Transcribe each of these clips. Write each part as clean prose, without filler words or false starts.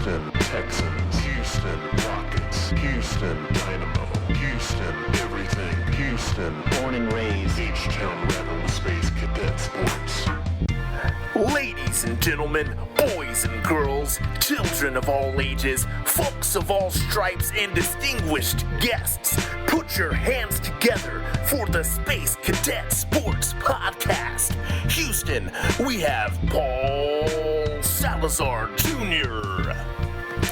Houston Texans, Houston Rockets, Houston Dynamo, Houston everything, Houston born and raised, H-Town Rebel Space Cadet Sports. Ladies and gentlemen, boys and girls, children of all ages, folks of all stripes, and distinguished guests, put your hands together for the Space Cadet Sports Podcast. Houston, we have Paul Salazar Jr.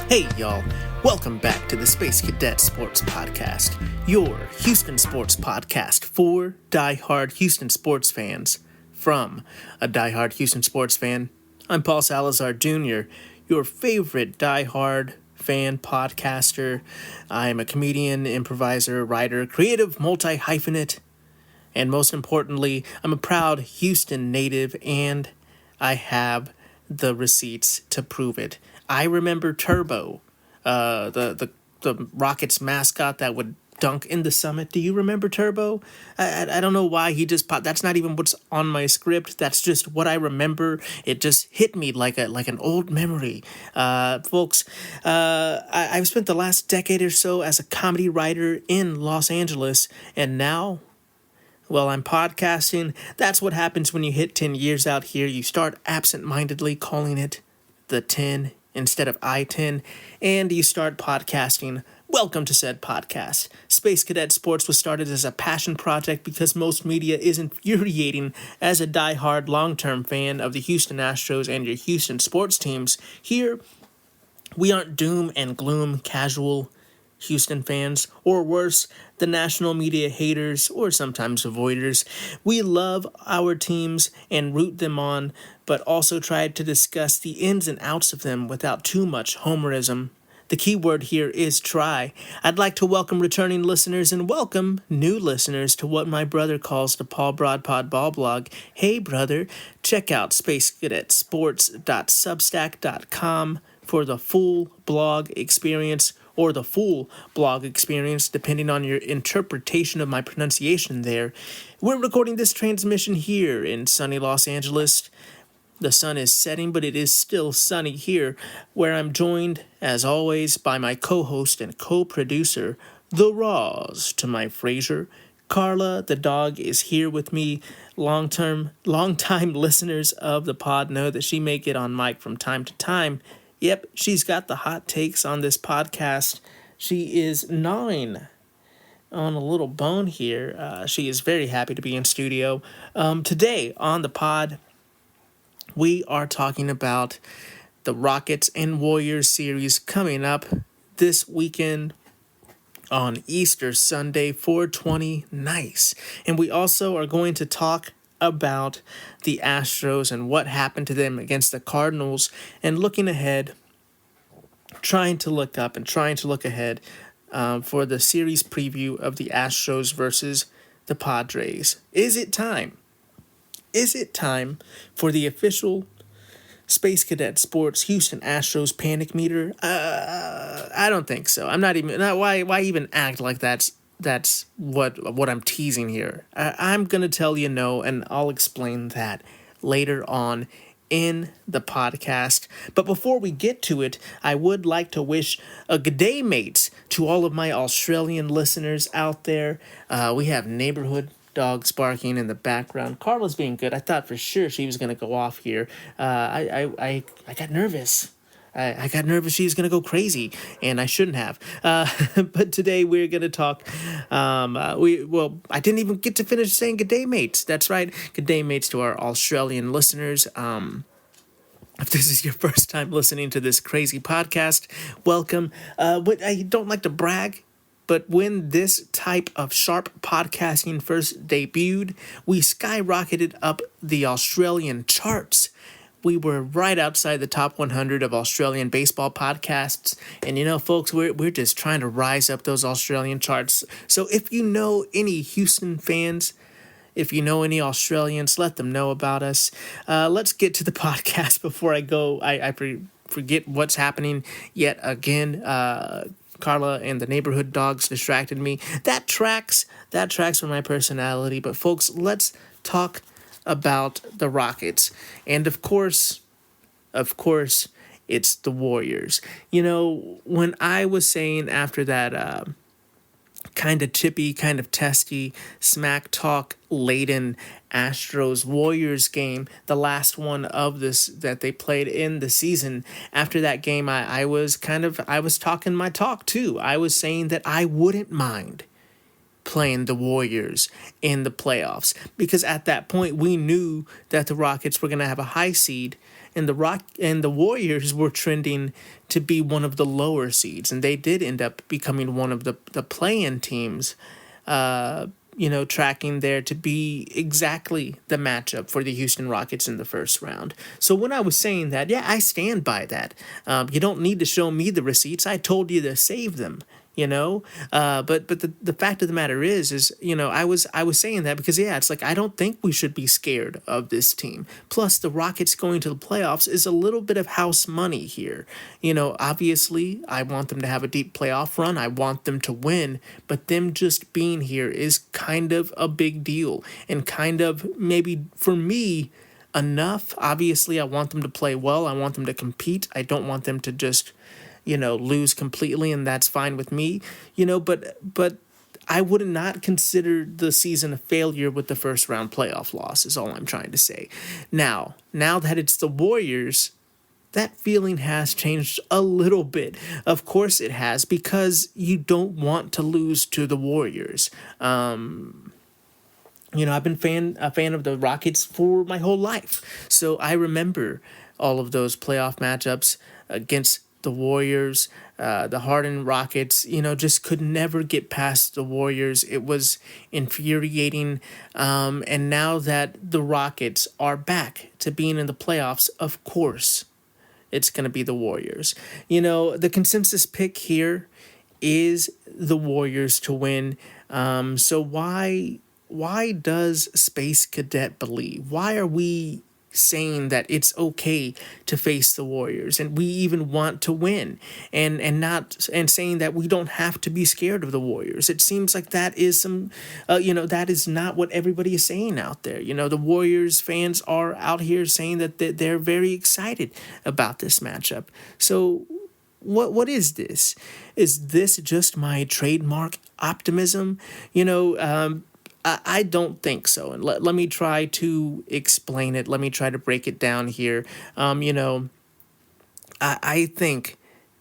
Hey y'all, welcome back to the Space Cadet Sports Podcast, your Houston sports podcast for die-hard Houston sports fans. From a die-hard Houston sports fan, I'm Paul Salazar Jr., your favorite die-hard fan podcaster. I'm a comedian, improviser, writer, creative, multi-hyphenate, and most importantly, I'm a proud Houston native, and I have the receipts to prove it. I remember Turbo, the Rockets mascot that would dunk in the summit. Do you remember Turbo? I don't know why he just popped. That's not even what's on my script. That's just what I remember. It just hit me like an old memory. Folks, I've spent the last decade or so as a comedy writer in Los Angeles, and now, well, I'm podcasting. That's what happens when you hit 10 years out here. You start absent-mindedly calling it the 10 instead of I-10, and you start podcasting. Welcome to said podcast. Space Cadet Sports was started as a passion project because most media is infuriating. As a die-hard long-term fan of the Houston Astros and your Houston sports teams, here we aren't doom and gloom casual Houston fans, or worse, the national media haters or sometimes avoiders. We love our teams and root them on, but also try to discuss the ins and outs of them without too much homerism. The key word here is try. I'd like to welcome returning listeners and welcome new listeners to what my brother calls the Paul Broadpod Ball Blog. Hey, brother, check out spacecadetsports.substack.com for the full blog experience, or the full blog experience, depending on your interpretation of my pronunciation there. We're recording this transmission here in sunny Los Angeles. The sun is setting, but it is still sunny here, where I'm joined, as always, by my co-host and co-producer, The Raws, to my Frasier. Carla, the dog, is here with me. Long-time listeners of the pod know that she may get on mic from time to time. Yep, she's got the hot takes on this podcast. She is gnawing on a little bone here. She is very happy to be in studio. Today on the pod, we are talking about the Rockets and Warriors series coming up this weekend on Easter Sunday, 4/20. Nice. And we also are going to talk about the Astros and what happened to them against the Cardinals, and looking ahead, trying to look up and trying to look ahead for the series preview of the Astros versus the Padres. Is it time? Is it time for the official Space Cadet Sports Houston Astros panic meter? I don't think so. I'm not even. Why even act like that's what I'm teasing here. I'm gonna tell you no, and I'll explain that later on in the podcast. But before we get to it, I would like to wish a good day, mates, to all of my Australian listeners out there. We have neighborhood dogs barking in the background. Carla's being good. I thought for sure she was going to go off here. I got nervous. I got nervous she was going to go crazy, and I shouldn't have. But today we're going to talk. I didn't even get to finish saying good day, mates. That's right. Good day, mates, to our Australian listeners. If this is your first time listening to this crazy podcast, welcome. But I don't like to brag, but when this type of sharp podcasting first debuted, we skyrocketed up the Australian charts. We were right outside the top 100 of Australian baseball podcasts. And you know, folks, we're just trying to rise up those Australian charts. So if you know any Houston fans, if you know any Australians, let them know about us. Let's get to the podcast before I go. I forget what's happening yet again. Carla and the neighborhood dogs distracted me. That tracks for my personality. But folks, let's talk about the Rockets. And of course, it's the Warriors. When I was saying after that kind of chippy, kind of testy, smack talk laden Astros Warriors game, the last one of this that they played in the season. After that game, I was talking my talk too. I was saying that I wouldn't mind playing the Warriors in the playoffs, because at that point we knew that the Rockets were going to have a high seed, and the Warriors were trending to be one of the lower seeds, and they did end up becoming one of the play-in teams, tracking there to be exactly the matchup for the Houston Rockets in the first round. So when I was saying that, yeah, I stand by that. You don't need to show me the receipts. I told you to save them. But the fact of the matter is I was saying that because, yeah, it's like I don't think we should be scared of this team. Plus, the Rockets going to the playoffs is a little bit of house money here. Obviously I want them to have a deep playoff run. I want them to win, but them just being here is kind of a big deal, and kind of maybe for me enough. Obviously I want them to play well. I want them to compete. I don't want them to just lose completely, and that's fine with me, but I would not consider the season a failure with the first round playoff loss, is all I'm trying to say. Now that it's the Warriors, that feeling has changed a little bit. Of course it has, because you don't want to lose to the Warriors. I've been a fan of the Rockets for my whole life, so I remember all of those playoff matchups against the Warriors. The Harden Rockets, just could never get past the Warriors. It was infuriating. And now that the Rockets are back to being in the playoffs, of course, it's going to be the Warriors. The consensus pick here is the Warriors to win. So why does Space Cadet believe? Why are we saying that it's okay to face the Warriors, and we even want to win, and saying that we don't have to be scared of the Warriors? It seems like that is that is not what everybody is saying out there. The Warriors fans are out here saying that they're very excited about this matchup. So what is this? Is this just my trademark optimism? I don't think so. And let me try to explain it. Let me try to break it down here. I think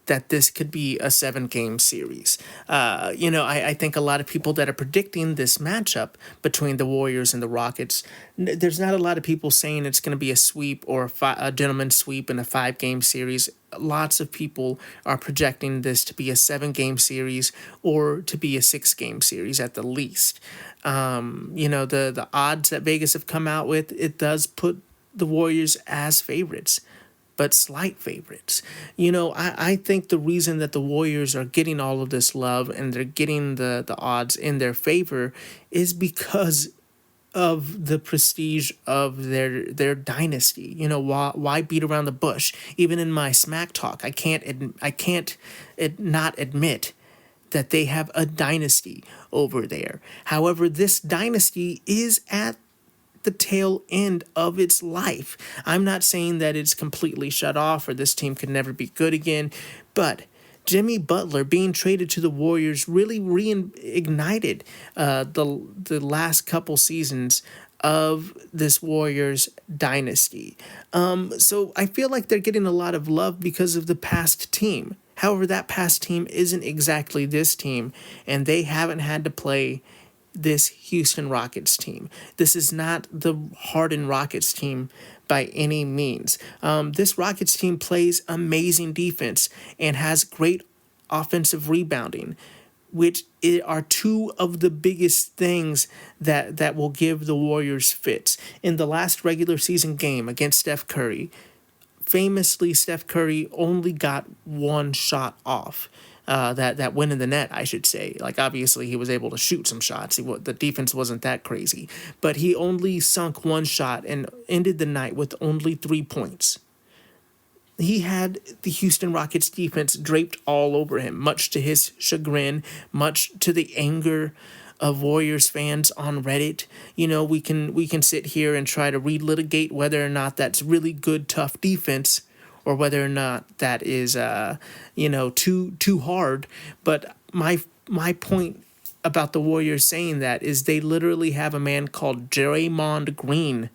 that this could be a 7-game series. I think a lot of people that are predicting this matchup between the Warriors and the Rockets, there's not a lot of people saying it's going to be a sweep or a gentleman's sweep in a 5-game series. Lots of people are projecting this to be a 7-game series or to be a 6-game series at the least. The odds that Vegas have come out with, it does put the Warriors as favorites, but slight favorites. I think the reason that the Warriors are getting all of this love and they're getting the odds in their favor is because of the prestige of their dynasty. Why beat around the bush? Even in my smack talk, I can't not admit that they have a dynasty over there. However, this dynasty is at the tail end of its life. I'm not saying that it's completely shut off or this team could never be good again, but Jimmy Butler being traded to the Warriors really reignited the last couple seasons of this Warriors dynasty. So I feel like they're getting a lot of love because of the past team. However, that past team isn't exactly this team, and they haven't had to play this Houston Rockets team. This is not the Harden Rockets team by any means. This Rockets team plays amazing defense and has great offensive rebounding, which are two of the biggest things that will give the Warriors fits. In the last regular season game against Steph Curry, famously, Steph Curry only got one shot off. That went in the net, I should say. Like, obviously, he was able to shoot some shots. The defense wasn't that crazy. But he only sunk one shot and ended the night with only 3 points. He had the Houston Rockets defense draped all over him, much to his chagrin, much to the anger of Warriors fans on Reddit. We can sit here and try to relitigate whether or not that's really good, tough defense or whether or not that is too hard. But my point about the Warriors saying that is they literally have a man called Draymond Green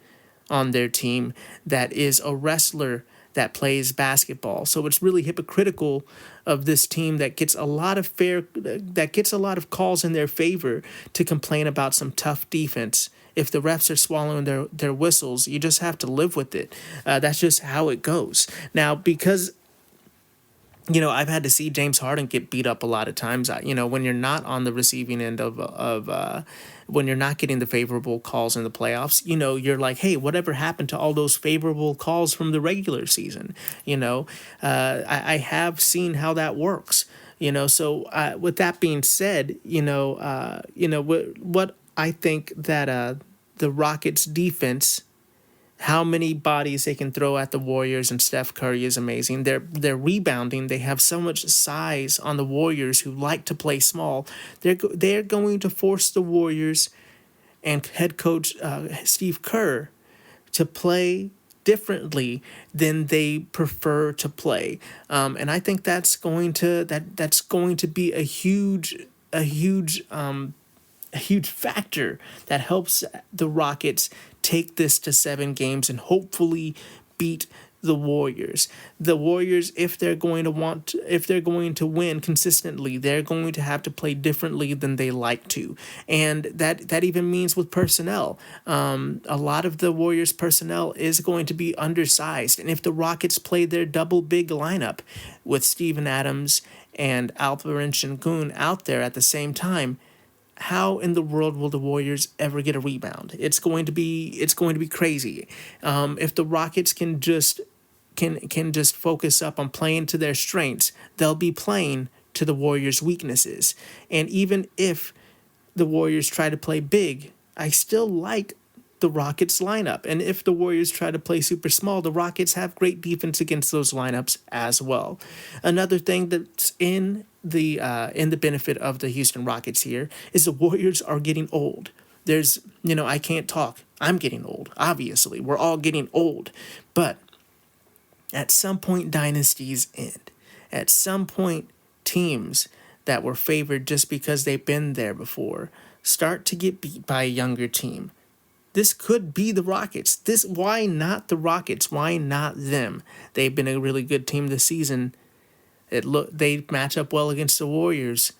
on their team that is a wrestler that plays basketball. So it's really hypocritical of this team that gets a lot of calls in their favor to complain about some tough defense. If the refs are swallowing their whistles, you just have to live with it. That's just how it goes. Now, because I've had to see James Harden get beat up a lot of times. When you're not on the receiving end of when you're not getting the favorable calls in the playoffs, you're like, hey, whatever happened to all those favorable calls from the regular season? I have seen how that works. So with that being said, what I think that the Rockets defense, how many bodies they can throw at the Warriors and Steph Curry is amazing. They're rebounding. They have so much size on the Warriors who like to play small. They're going to force the Warriors and head coach Steve Kerr to play differently than they prefer to play. And I think that's going to be a huge factor that helps the Rockets take this to 7 games and hopefully beat the Warriors. The Warriors, if they're going to win consistently, they're going to have to play differently than they like to. And that even means with personnel. A lot of the Warriors personnel is going to be undersized. And if the Rockets play their double big lineup with Steven Adams and Alperen Sengun out there at the same time, how in the world will the Warriors ever get a rebound? It's going to be crazy. If the Rockets can just focus up on playing to their strengths, they'll be playing to the Warriors' weaknesses. And even if the Warriors try to play big, I still like the Rockets lineup. And if the Warriors try to play super small, the Rockets have great defense against those lineups as well. Another thing that's in the benefit of the Houston Rockets here is the Warriors are getting old. I can't talk. I'm getting old. Obviously, we're all getting old. But at some point, dynasties end. At some point, teams that were favored just because they've been there before start to get beat by a younger team. This could be the Rockets. Why not the Rockets? Why not them? They've been a really good team this season. They match up well against the Warriors.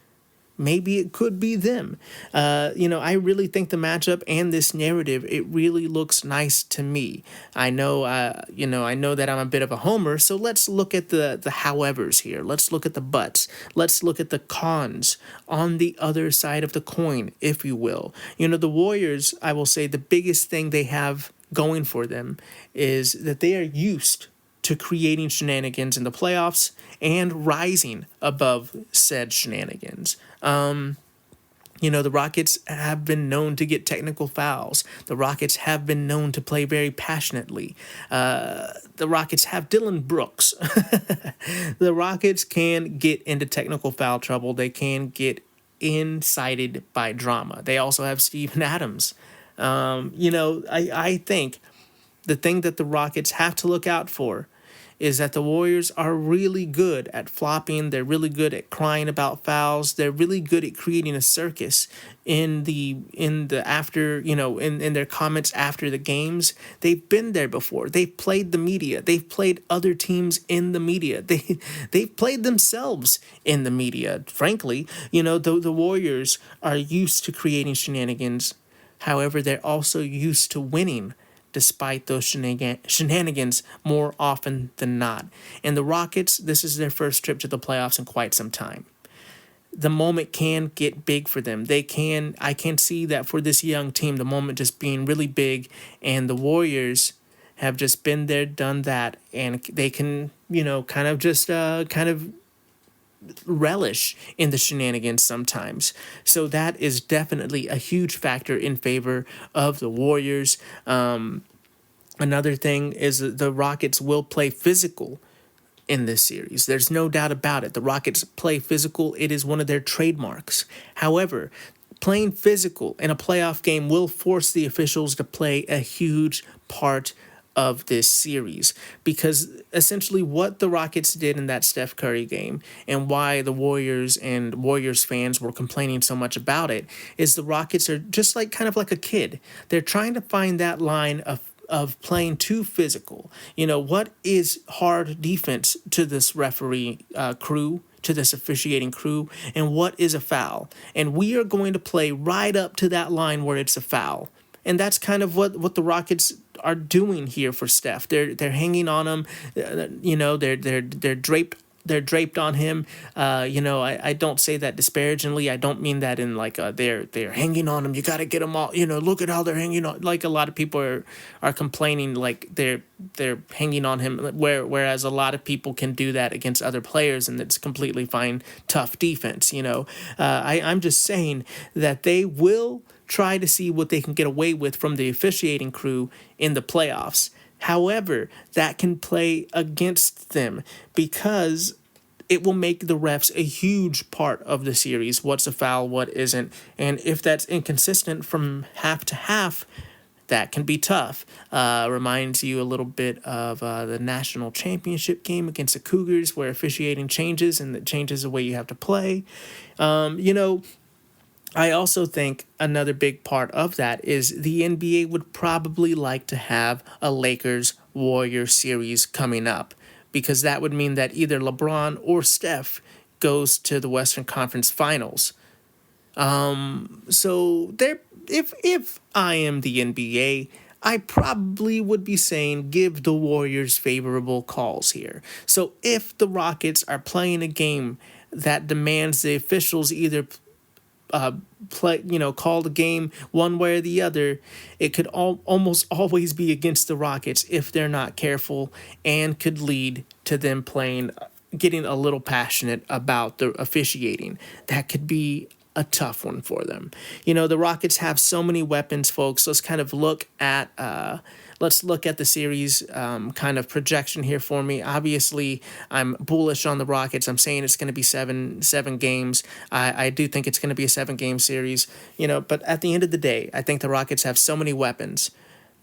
Maybe it could be them. I really think the matchup and this narrative, it really looks nice to me. I know that I'm a bit of a homer, so let's look at the howevers here. Let's look at the buts. Let's look at the cons on the other side of the coin, if you will. The Warriors, I will say the biggest thing they have going for them is that they are used to creating shenanigans in the playoffs and rising above said shenanigans. The Rockets have been known to get technical fouls. The Rockets have been known to play very passionately. The Rockets have Dylan Brooks. The Rockets can get into technical foul trouble. They can get incited by drama. They also have Steven Adams. I think the thing that the Rockets have to look out for is that the Warriors are really good at flopping. They're really good at crying about fouls. They're really good at creating a circus in their comments after the games. They've been there before. They've played the media. They've played other teams in the media. They've played themselves in the media. Frankly, the Warriors are used to creating shenanigans. However, they're also used to winning despite those shenanigans more often than not. And the Rockets, this is their first trip to the playoffs in quite some time. The moment can get big for them. I can see that for this young team, the moment just being really big, and the Warriors have just been there, done that, and they can, kind of relish in the shenanigans sometimes. So that is definitely a huge factor in favor of the Warriors. Another thing is that the Rockets will play physical in this series. There's no doubt about it. The Rockets play physical. It is one of their trademarks. However, playing physical in a playoff game will force the officials to play a huge part of this series, because essentially what the Rockets did in that Steph Curry game and why the Warriors and Warriors fans were complaining so much about it is the Rockets are just like kind of like a kid. They're trying to find that line of playing too physical. What is hard defense to this referee crew, to this officiating crew, and what is a foul? And we are going to play right up to that line where it's a foul. And that's kind of what the Rockets are doing here for Steph. They're hanging on him. They're draped on him. I don't say that disparagingly. I don't mean that in like they're hanging on him. You got to get them all. Look at how they're hanging on. Like a lot of people are complaining like they're hanging on him. Whereas a lot of people can do that against other players, and it's completely fine. Tough defense. I'm just saying that they will try to see what they can get away with from the officiating crew in the playoffs. However, that can play against them because it will make the refs a huge part of the series. What's a foul, what isn't. And if that's inconsistent from half to half, that can be tough. Reminds you a little bit of the national championship game against the Cougars where officiating changes and it changes the way you have to play. I also think another big part of that is the NBA would probably like to have a Lakers-Warriors series coming up, because that would mean that either LeBron or Steph goes to the Western Conference Finals. So if I am the NBA, I probably would be saying give the Warriors favorable calls here. So if the Rockets are playing a game that demands the officials either call the game one way or the other, it could almost always be against the Rockets if they're not careful, and could lead to them getting a little passionate about the officiating. That could be a tough one for them. The Rockets have so many weapons, folks. Let's kind of look at the series kind of projection here for me. Obviously, I'm bullish on the Rockets. I'm saying it's going to be seven games. I do think it's going to be a 7-game series. But at the end of the day, I think the Rockets have so many weapons.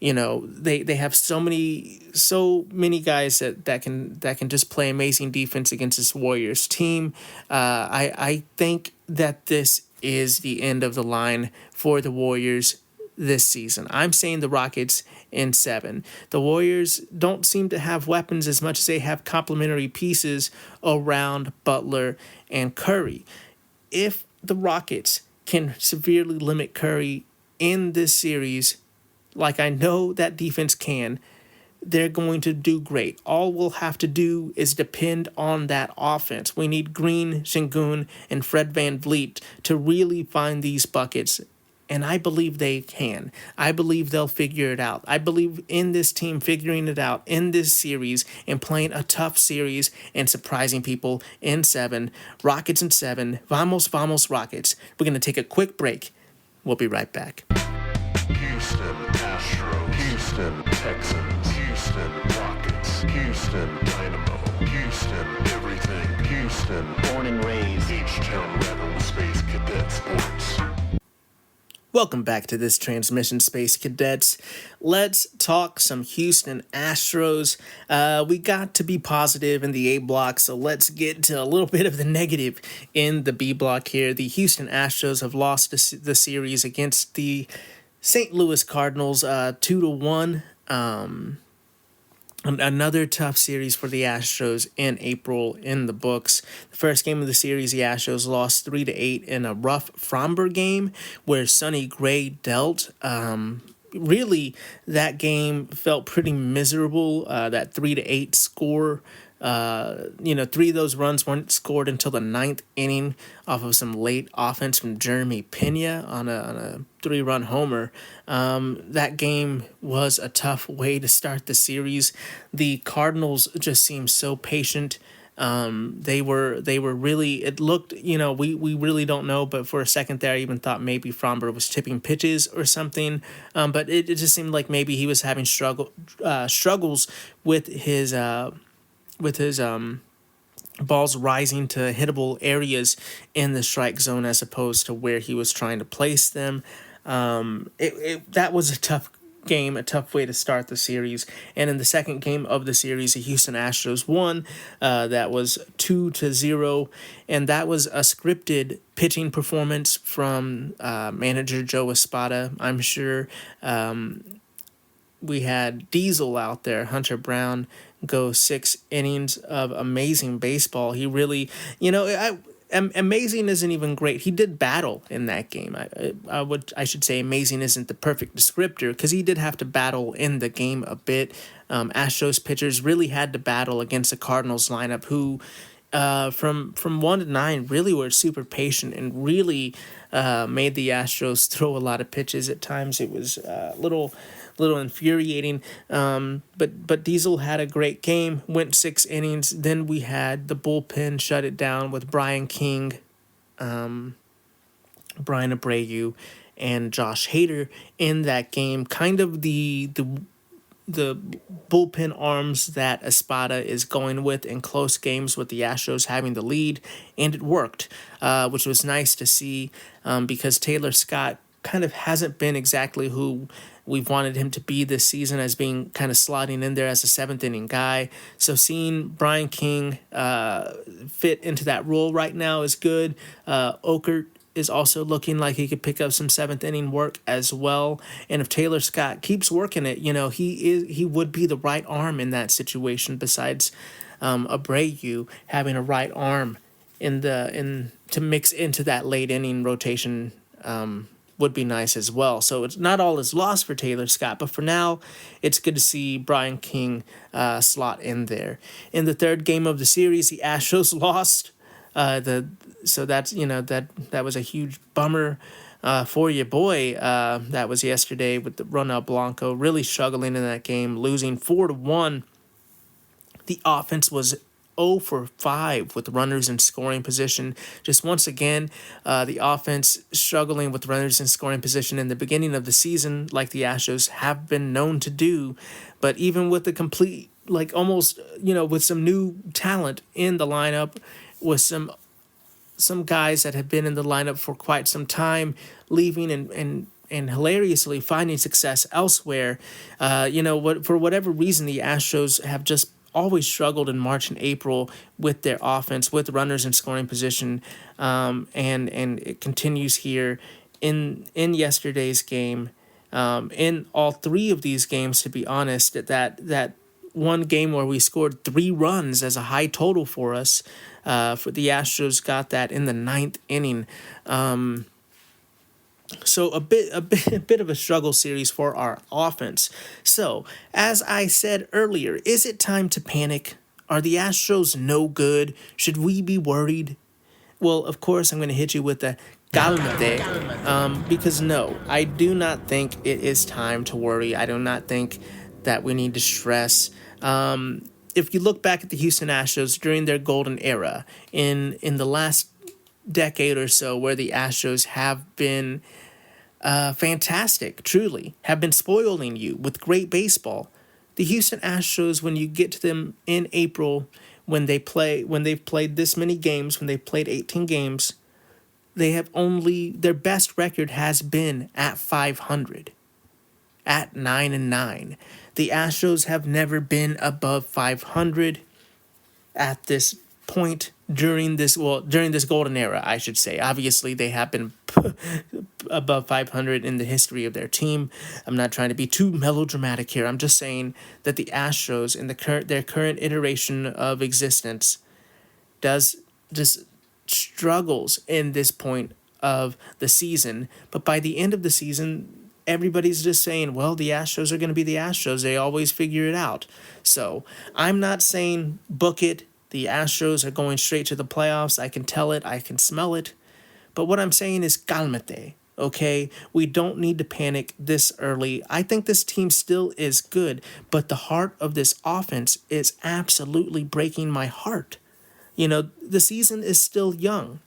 They have so many guys that can just play amazing defense against this Warriors team. I think that this is the end of the line for the Warriors this season. I'm saying the Rockets in 7. The Warriors don't seem to have weapons as much as they have complementary pieces around Butler and Curry. If the Rockets can severely limit Curry in this series, like I know that defense can, they're going to do great. All we'll have to do is depend on that offense. We need Green, Şengün, and Fred VanVleet to really find these buckets. And I believe they can. I believe they'll figure it out. I believe in this team figuring it out in this series and playing a tough series and surprising people in 7. Rockets in 7. Vamos, vamos, Rockets. We're going to take a quick break. We'll be right back. Houston Astros, Houston Texans, Houston Rockets, Houston Dynamo, Houston everything, Houston born and raised, H-Town Rebel Space Cadet Sports. Welcome back to this transmission, Space Cadets. Let's talk some Houston Astros. We got to be positive in the A block, so let's get to a little bit of the negative in the B block here. The Houston Astros have lost the series against the St. Louis Cardinals 2-1. Another tough series for the Astros in April in the books. The first game of the series, the Astros lost 3-8 in a rough Fromber game where Sonny Gray dealt. Really, that game felt pretty miserable. That 3-8 score. 3 of those runs weren't scored until the 9th inning off of some late offense from Jeremy Pena on a 3-run homer. That game was a tough way to start the series. The Cardinals just seemed so patient. They were really, it looked, we really don't know, but for a second there I even thought maybe Fromber was tipping pitches or something. But it just seemed like maybe he was having struggles with his balls rising to hittable areas in the strike zone as opposed to where he was trying to place them. That was a game, a tough way to start the series. And in the second game of the series, the Houston Astros won. That was 2-0, and that was a scripted pitching performance from manager Joe Espada. I'm sure we had Diesel out there, Hunter Brown, go 6 innings of amazing baseball. He really, amazing isn't even great. He did battle in that game. I should say amazing isn't the perfect descriptor, because he did have to battle in the game a bit. Astros pitchers really had to battle against the Cardinals lineup, who from 1 to 9 really were super patient and really made the Astros throw a lot of pitches at times. It was a little infuriating, but Diesel had a great game, went 6 innings. Then we had the bullpen shut it down with Brian King, Brian Abreu, and Josh Hader in that game. Kind of the bullpen arms that Espada is going with in close games, with the Astros having the lead, and it worked, which was nice to see, because Taylor Scott kind of hasn't been exactly who we've wanted him to be this season, as being kind of slotting in there as a 7th inning guy. So seeing Brian King fit into that role right now is good. Okert is also looking like he could pick up some 7th inning work as well. And if Taylor Scott keeps working it, he would be the right arm in that situation. Besides Abreu having a right arm to mix into that late inning rotation would be nice as well. So it's not all is lost for Taylor Scott, but for now, it's good to see Brian King slot in there. In the third game of the series, the Astros lost. So that's that was a huge bummer for your boy. That was yesterday with the Ronald Blanco really struggling in that game, losing 4-1. The offense was 0 for 5 with runners in scoring position. Just once again, the offense struggling with runners in scoring position in the beginning of the season, like the Astros have been known to do. But even with the complete, almost, with some new talent in the lineup, with some guys that have been in the lineup for quite some time leaving and hilariously finding success elsewhere, for whatever reason, the Astros have just always struggled in March and April with their offense, with runners in scoring position, and it continues here in yesterday's game. In all 3 of these games, to be honest, that one game where we scored 3 runs as a high total for us, for the Astros got that in the 9th inning. So a bit of a struggle series for our offense. So, as I said earlier, is it time to panic? Are the Astros no good? Should we be worried? Well, of course, I'm going to hit you with the calmate, because no, I do not think it is time to worry. I do not think that we need to stress. If you look back at the Houston Astros during their golden era, in the last decade or so, where the Astros have been fantastic, truly, have been spoiling you with great baseball. The Houston Astros, when you get to them in April, when they've played this many games, when they've played 18 games, their best record has been at 500, at 9-9. The Astros have never been above 500 at this point during this golden era, I should say. Obviously, they have been above 500 in the history of their team. I'm not trying to be too melodramatic here. I'm just saying that the Astros, in their current iteration of existence, struggles in this point of the season. But by the end of the season, everybody's just saying, well, the Astros are going to be the Astros. They always figure it out. So I'm not saying book it. The Astros are going straight to the playoffs. I can tell it. I can smell it. But what I'm saying is calmate, okay? We don't need to panic this early. I think this team still is good, but the heart of this offense is absolutely breaking my heart. The season is still young.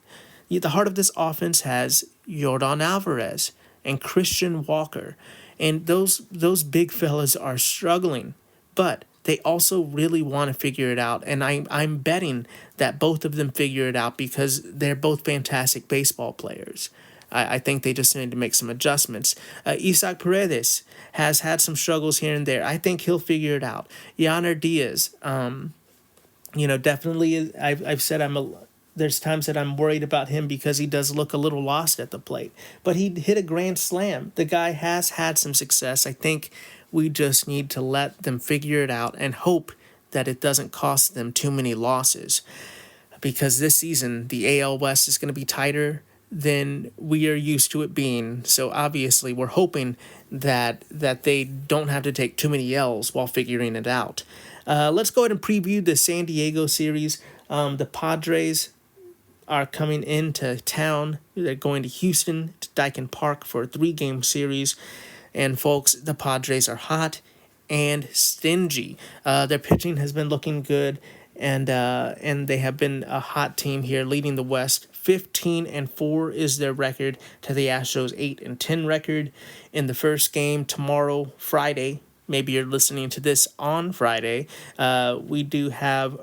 The heart of this offense has Yordan Alvarez and Christian Walker, and those big fellas are struggling, but they also really want to figure it out, and I'm betting that both of them figure it out because they're both fantastic baseball players. I think they just need to make some adjustments. Isaac Paredes has had some struggles here and there. I think he'll figure it out. Yainer Diaz, definitely. I've said there's times that I'm worried about him because he does look a little lost at the plate. But he hit a grand slam. The guy has had some success. I think we just need to let them figure it out and hope that it doesn't cost them too many losses. Because this season, the AL West is going to be tighter than we are used to it being. So obviously, we're hoping that they don't have to take too many L's while figuring it out. Let's go ahead and preview the San Diego series. The Padres are coming into town. They're going to Houston, to Daikin Park for a 3-game series. And folks, the Padres are hot and stingy. Their pitching has been looking good, and they have been a hot team here, leading the West. 15-4 is their record to the Astros 8-10 record. In the first game tomorrow, Friday, maybe you're listening to this on Friday, we do have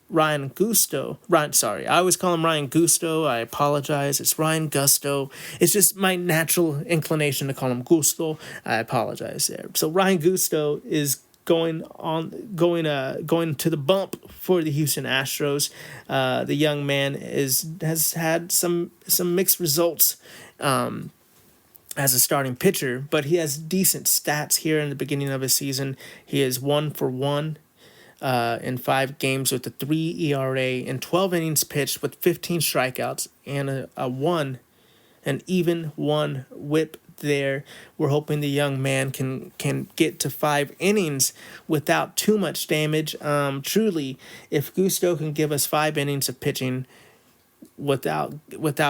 Ryan Gusto. I always call him Ryan Gusto. I apologize. It's Ryan Gusto. It's just my natural inclination to call him Gusto. I apologize there. So Ryan Gusto is going to the bump for the Houston Astros. The young man has had some mixed results as a starting pitcher, but he has decent stats here in the beginning of his season. He is 1-for-1 in 5 games with a 3 ERA and 12 innings pitched with 15 strikeouts and an even 1 WHIP there. We're hoping the young man can get to 5 innings without too much damage. Truly, if Gusto can give us 5 innings of pitching without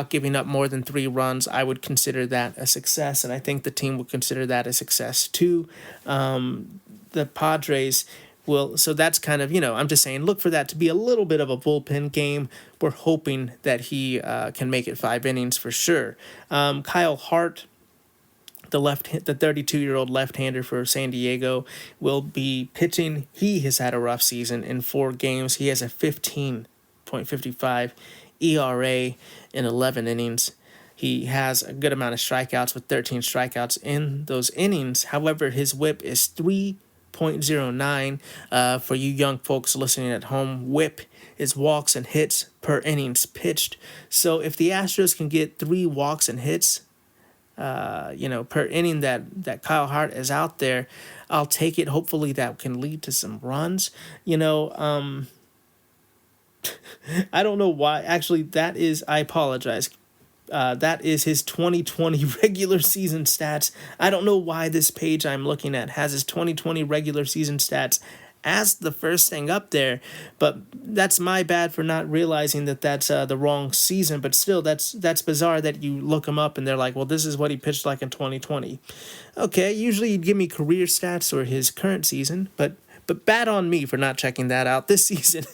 giving up more than 3 runs, I would consider that a success, and I think the team would consider that a success too. The Padres will, so that's kind of, I'm just saying, look for that to be a little bit of a bullpen game. We're hoping that he can make it 5 innings for sure. Kyle Hart, the 32-year-old left-hander for San Diego, will be pitching. He has had a rough season in 4 games. He has a 15.55 ERA in 11 innings. He has a good amount of strikeouts with 13 strikeouts in those innings. However, his WHIP is 3.09. For you young folks listening at home, WHIP is walks and hits per innings pitched. So if the Astros can get 3 walks and hits, per inning that Kyle Hart is out there, I'll take it. Hopefully that can lead to some runs. I don't know why. Actually, I apologize. That is his 2020 regular season stats. I don't know why this page I'm looking at has his 2020 regular season stats as the first thing up there, but that's my bad for not realizing that that's the wrong season. But still, that's bizarre that you look him up and they're like, well, this is what he pitched like in 2020. Okay, usually you'd give me career stats or his current season, but bad on me for not checking that out. This season,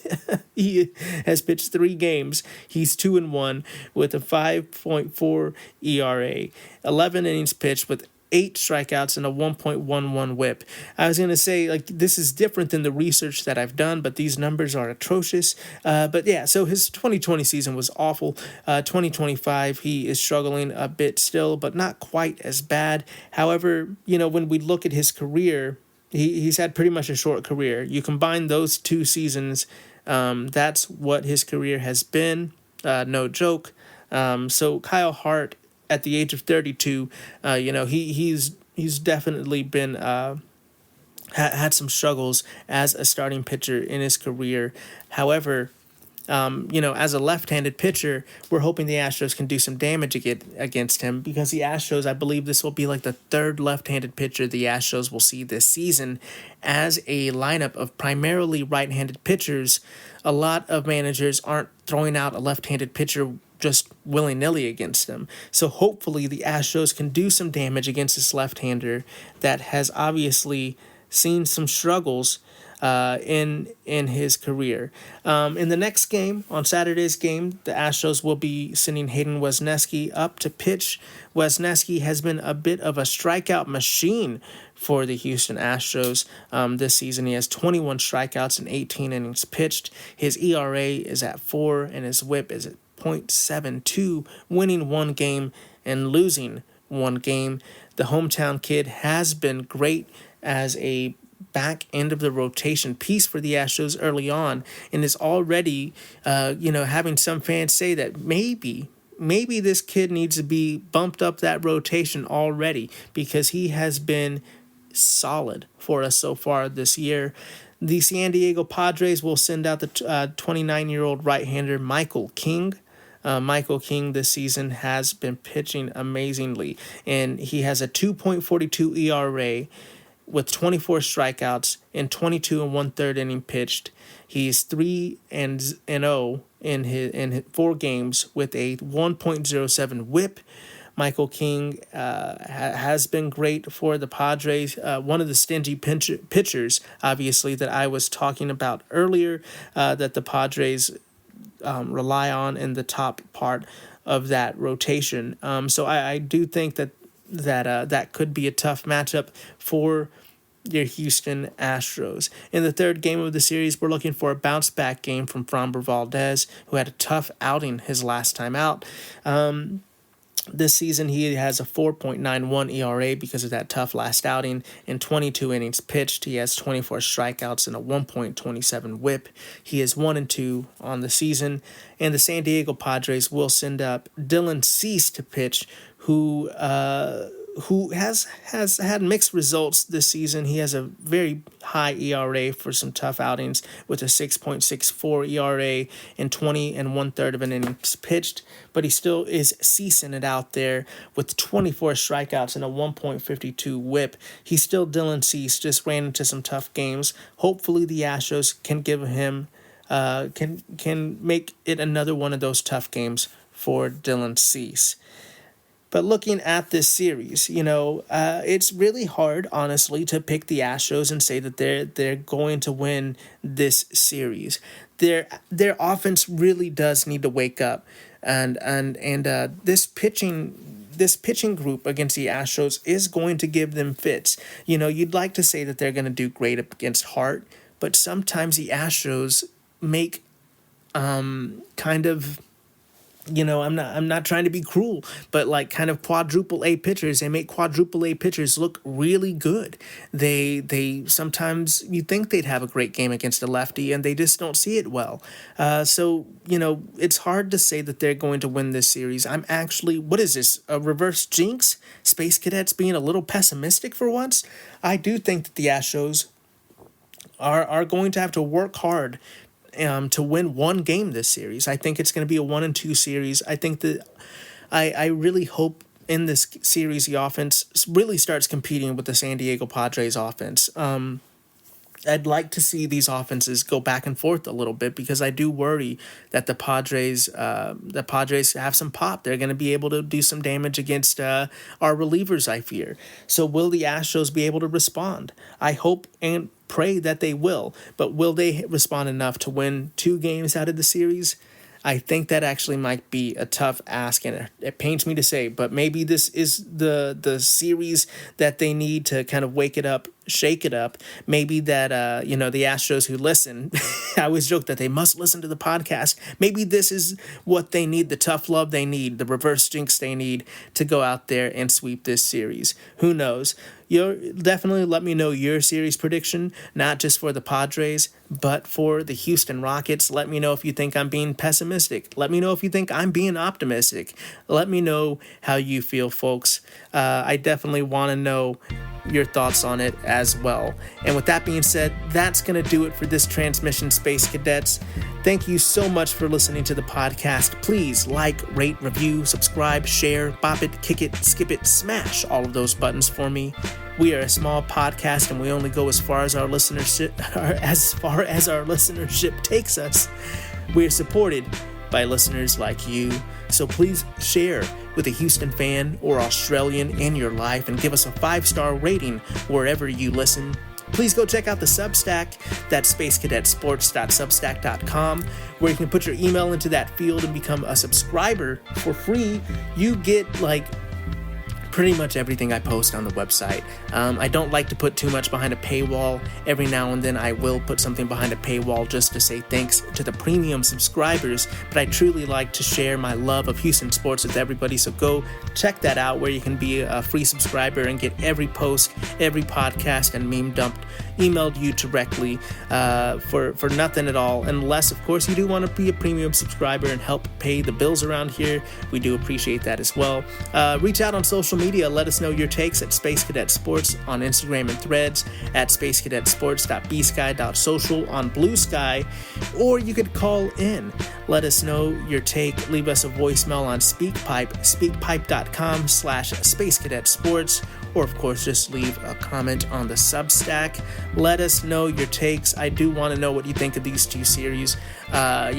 he has pitched 3 games. He's 2-1 with a 5.4 ERA, 11 innings pitched with 8 strikeouts and a 1.11 WHIP. I was going to say, this is different than the research that I've done, but these numbers are atrocious. But yeah, so his 2020 season was awful. 2025, he is struggling a bit still, but not quite as bad. However, when we look at his career, he's had pretty much a short career. You combine those 2 seasons, that's what his career has been. No joke. So Kyle Hart, at the age of 32, he's definitely been had some struggles as a starting pitcher in his career. However, as a left-handed pitcher, we're hoping the Astros can do some damage against him, because the Astros, I believe this will be like the 3rd left-handed pitcher the Astros will see this season. As a lineup of primarily right-handed pitchers, a lot of managers aren't throwing out a left-handed pitcher just willy-nilly against them. So hopefully the Astros can do some damage against this left-hander that has obviously seen some struggles in his career. In the next game, on Saturday's game, the Astros will be sending Hayden Wesneski up to pitch. Wesneski has been a bit of a strikeout machine for the Houston Astros this season. He has 21 strikeouts and 18 innings pitched. His ERA is at 4, and his WHIP is at .72, winning 1 game and losing one game. The hometown kid has been great as a back end of the rotation piece for the Astros early on, and is already, having some fans say that maybe this kid needs to be bumped up that rotation already, because he has been solid for us so far this year. The San Diego Padres will send out the 29-year-old right-hander Michael King. Michael King this season has been pitching amazingly, and he has a 2.42 ERA with 24 strikeouts in 22 and 1/3 inning pitched. He's 3-0 in 4 games with a 1.07 WHIP. Michael King has been great for the Padres. One of the stingy pitchers, obviously, that I was talking about earlier, that the Padres rely on in the top part of that rotation. So I do think that could be a tough matchup for your Houston Astros. In the third game of the series, we're looking for a bounce-back game from Framber Valdez, who had a tough outing his last time out. This season, he has a 4.91 ERA because of that tough last outing. In 22 innings pitched, he has 24 strikeouts and a 1.27 WHIP. He is 1-2 on the season. And the San Diego Padres will send up Dylan Cease to pitch, who has had mixed results this season. He has a very high ERA for some tough outings with a 6.64 ERA in 20 and 1/3 of an innings pitched, but he still is ceasing it out there with 24 strikeouts and a 1.52 WHIP. He's still Dylan Cease, just ran into some tough games. Hopefully the Astros can give him can make it another one of those tough games for Dylan Cease. But looking at this series, it's really hard, honestly, to pick the Astros and say that they're going to win this series. Their offense really does need to wake up, and this pitching group against the Astros is going to give them fits. You'd like to say that they're going to do great against Hart, but sometimes the Astros make kind of. I'm not trying to be cruel, but like kind of quadruple A pitchers. They make quadruple A pitchers look really good. They sometimes you think they'd have a great game against a lefty, and they just don't see it well. So it's hard to say that they're going to win this series. I'm actually, what is this, a reverse jinx? Space Cadets being a little pessimistic for once? I do think that the Astros are going to have to work hard to win one game this series. I think it's going to be a 1-2 series. I think that I really hope in this series the offense really starts competing with the San Diego Padres offense. I'd like to see these offenses go back and forth a little bit, because I do worry that the Padres have some pop. They're going to be able to do some damage against our relievers, I fear. So will the Astros be able to respond? I hope and pray that they will, but will they respond enough to win 2 games out of the series? I think that actually might be a tough ask, and it pains me to say, but maybe this is the series that they need to kind of wake it up, shake it up. Maybe that, the Astros who listen, I always joke that they must listen to the podcast. Maybe this is what they need, the tough love they need, the reverse jinx they need to go out there and sweep this series. Who knows? Definitely let me know your series prediction, not just for the Padres, but for the Houston Rockets. Let me know if you think I'm being pessimistic. Let me know if you think I'm being optimistic. Let me know how you feel, folks. I definitely want to know your thoughts on it as well. And with that being said, that's going to do it for this transmission, Space Cadets. Thank you so much for listening to the podcast. Please like, rate, review, subscribe, share, bop it, kick it, skip it, smash all of those buttons for me. We are a small podcast, and we only go as far as our listenership takes us. We are supported by listeners like you. So please share with a Houston fan or Australian in your life and give us a 5-star rating wherever you listen. Please go check out the Substack. That's spacecadetsports.substack.com, where you can put your email into that field and become a subscriber for free. You get pretty much everything I post on the website. I don't like to put too much behind a paywall. Every now and then I will put something behind a paywall just to say thanks to the premium subscribers, but I truly like to share my love of Houston sports with everybody, so go check that out where you can be a free subscriber and get every post, every podcast, and meme dumped emailed you directly for nothing at all, unless of course you do want to be a premium subscriber and help pay the bills around here. We do appreciate that as well. Reach out on social media, let us know your takes at Space Cadet Sports on Instagram and Threads, at spacecadetsports.bsky.social on Blue Sky, or you could call in. Let us know your take. Leave us a voicemail on SpeakPipe, speakpipe.com/spacecadetsports, or of course just leave a comment on the Substack. Let us know your takes. I do want to know what you think of these two series. I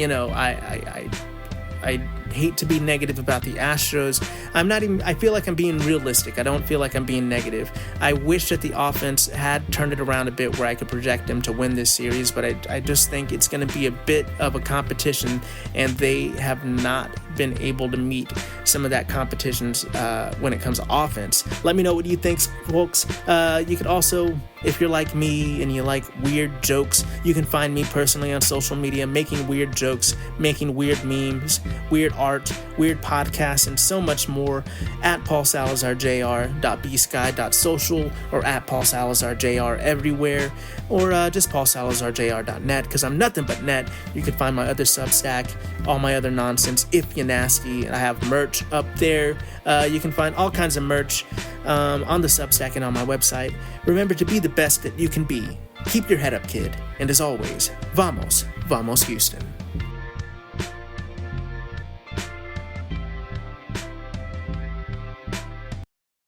hate to be negative about the Astros. I feel like I'm being realistic. I don't feel like I'm being negative. I wish that the offense had turned it around a bit where I could project them to win this series, but I just think it's going to be a bit of a competition, and they have not been able to meet some of that competitions when it comes to offense. Let me know what you think, folks. You could also, if you're like me and you like weird jokes, you can find me personally on social media making weird jokes, making weird memes, weird art, weird podcasts, and so much more at paulsalazarjr.bsky.social or at paulsalazarjr everywhere, or just paulsalazarjr.net, because I'm nothing but net. You can find my other Substack, all my other nonsense, if you're nasty. I have merch up there. You can find all kinds of merch on the Substack and on my website. Remember to be the best that you can be. Keep your head up, kid. And as always, vamos Houston.